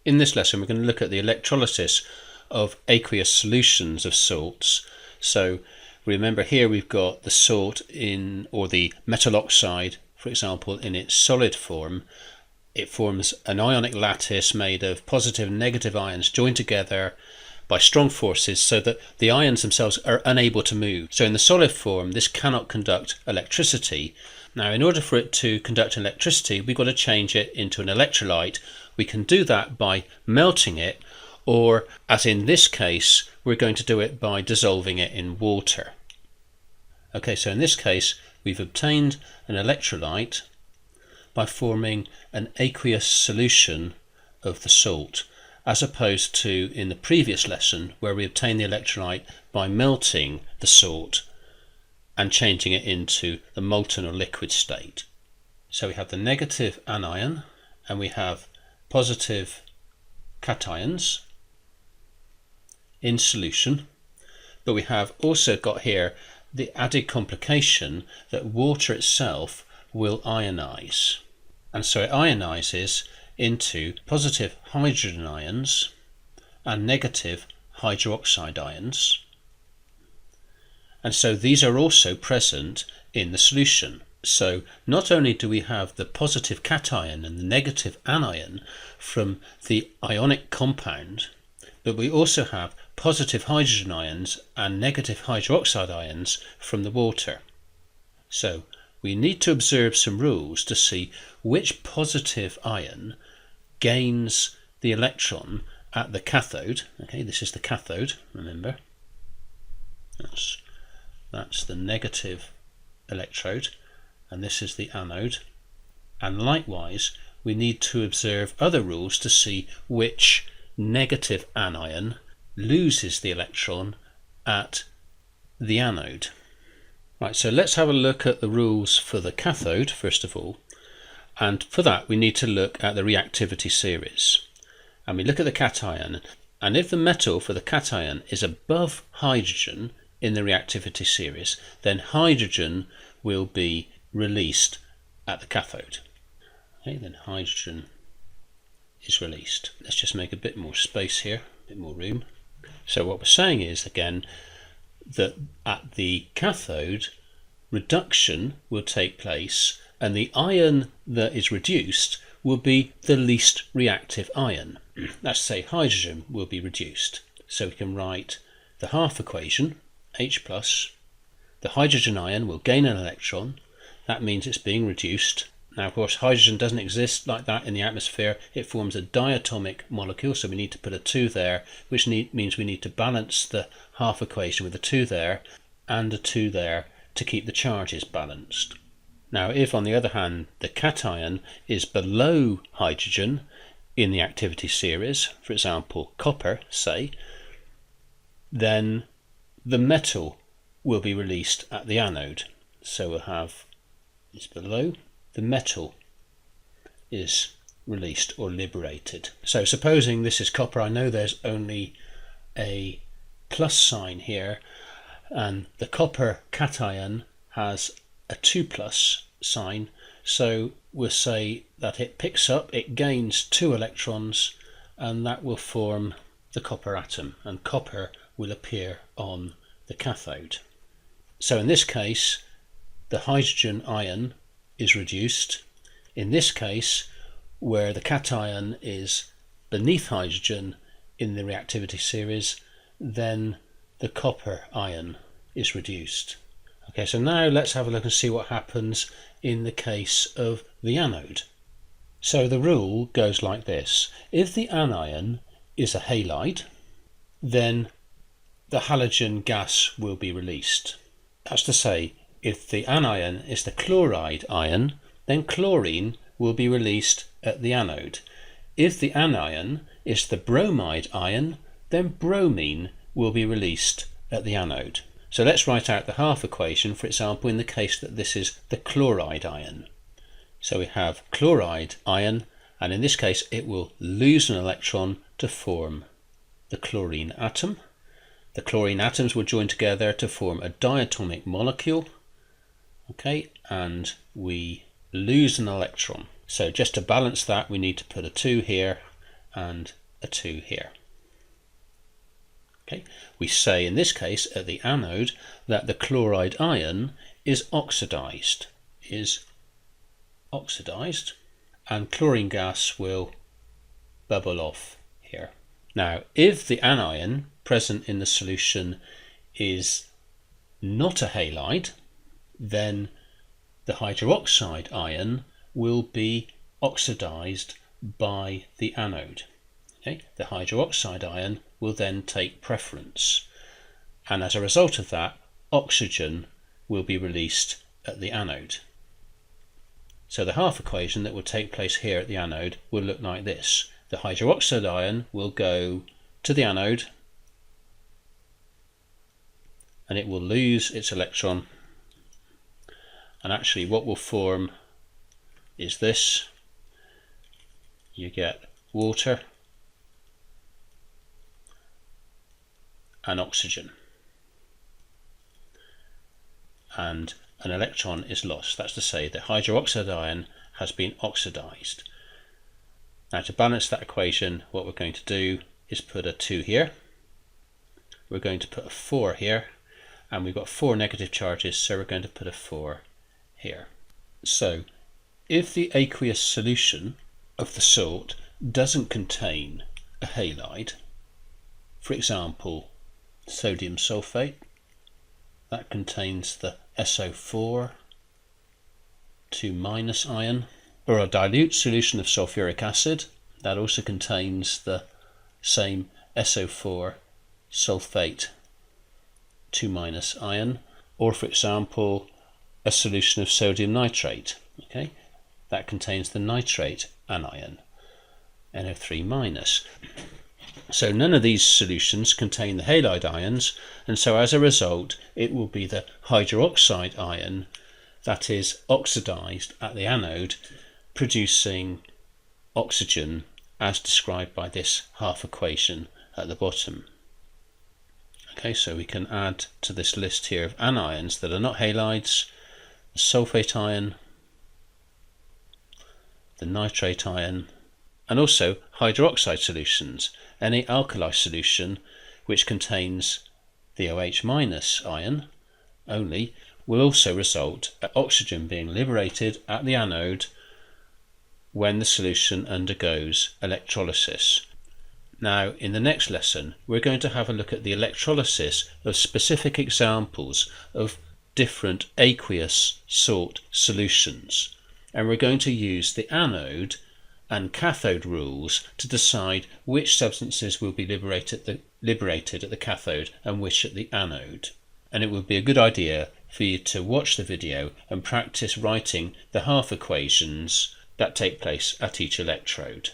In this lesson we're going to look at the electrolysis of aqueous solutions of salts. So remember, here we've got the salt or the metal oxide, for example, in its solid form. It forms an ionic lattice made of positive and negative ions joined together by strong forces so that the ions themselves are unable to move. So in the solid form this cannot conduct electricity. Now in order for it to conduct electricity we've got to change it into an electrolyte. We can do that by melting it, or as in this case we're going to do it by dissolving it in water. Okay, so in this case we've obtained an electrolyte by forming an aqueous solution of the salt, as opposed to in the previous lesson where we obtained the electrolyte by melting the salt and changing it into the molten or liquid state. So we have the negative anion and we have positive cations in solution, but we have also got here the added complication that water itself will ionize, and so it ionizes into positive hydrogen ions and negative hydroxide ions, and so these are also present in the solution. So not only do we have the positive cation and the negative anion from the ionic compound, but we also have positive hydrogen ions and negative hydroxide ions from the water. So we need to observe some rules to see which positive ion gains the electron at the cathode. Okay, this is the cathode, remember. That's the negative electrode, and this is the anode. And likewise we need to observe other rules to see which negative anion loses the electron at the anode. Right, so let's have a look at the rules for the cathode first of all, and for that we need to look at the reactivity series. And we look at the cation, and if the metal for the cation is above hydrogen in the reactivity series, then hydrogen will be released at the cathode. Okay, then hydrogen is released. Let's just make a bit more space here, a bit more room. So what we're saying is again that at the cathode reduction will take place, and the ion that is reduced will be the least reactive ion. Let's say hydrogen will be reduced. So we can write the half equation, H plus, the hydrogen ion will gain an electron. That means it's being reduced. Now of course hydrogen doesn't exist like that in the atmosphere. It forms a diatomic molecule, so we need to put a 2 there, which means we need to balance the half equation with a 2 there and a 2 there to keep the charges balanced. Now if on the other hand the cation is below hydrogen in the activity series, for example copper say, then the metal will be released at the anode. So we'll have is below, the metal is released or liberated. So supposing this is copper, I know there's only a plus sign here, and the copper cation has a 2 plus sign, so we'll say that it gains 2 electrons, and that will form the copper atom, and copper will appear on the cathode. So in this case the hydrogen ion is reduced. In this case, where the cation is beneath hydrogen in the reactivity series, then the copper ion is reduced. Okay, so now let's have a look and see what happens in the case of the anode. So the rule goes like this: if the anion is a halide, then the halogen gas will be released. That's to say, if the anion is the chloride ion, then chlorine will be released at the anode. If the anion is the bromide ion, then bromine will be released at the anode. So let's write out the half equation, for example, in the case that this is the chloride ion. So we have chloride ion, and in this case it will lose an electron to form the chlorine atom. The chlorine atoms will join together to form a diatomic molecule. Okay, and we lose an electron. So just to balance that we need to put a 2 here and a 2 here. Okay. We say in this case at the anode that the chloride ion is oxidized, and chlorine gas will bubble off here. Now, if the anion present in the solution is not a halide, then the hydroxide ion will be oxidized by the anode. Okay? The hydroxide ion will then take preference, and as a result of that, oxygen will be released at the anode. So the half equation that will take place here at the anode will look like this. The hydroxide ion will go to the anode and it will lose its electron, and actually what will form is this. You get water and oxygen, and an electron is lost. That's to say the hydroxide ion has been oxidized. Now, to balance that equation, what we're going to do is put a 2 here, we're going to put a 4 here, and we've got 4 negative charges, so we're going to put a 4 here. So if the aqueous solution of the salt doesn't contain a halide, for example sodium sulfate, that contains the SO4 2- ion, or a dilute solution of sulfuric acid that also contains the same SO4 sulfate 2- ion, or for example a solution of sodium nitrate, okay, that contains the nitrate anion NO3-. So none of these solutions contain the halide ions, and so as a result it will be the hydroxide ion that is oxidized at the anode, producing oxygen as described by this half equation at the bottom. Okay, so we can add to this list here of anions that are not halides the sulfate ion, the nitrate ion, and also hydroxide solutions. Any alkali solution which contains the OH- ion only will also result in oxygen being liberated at the anode when the solution undergoes electrolysis. Now, in the next lesson, we're going to have a look at the electrolysis of specific examples of different aqueous salt solutions, and we're going to use the anode and cathode rules to decide which substances will be liberated at the cathode and which at the anode. And it would be a good idea for you to watch the video and practice writing the half equations that take place at each electrode.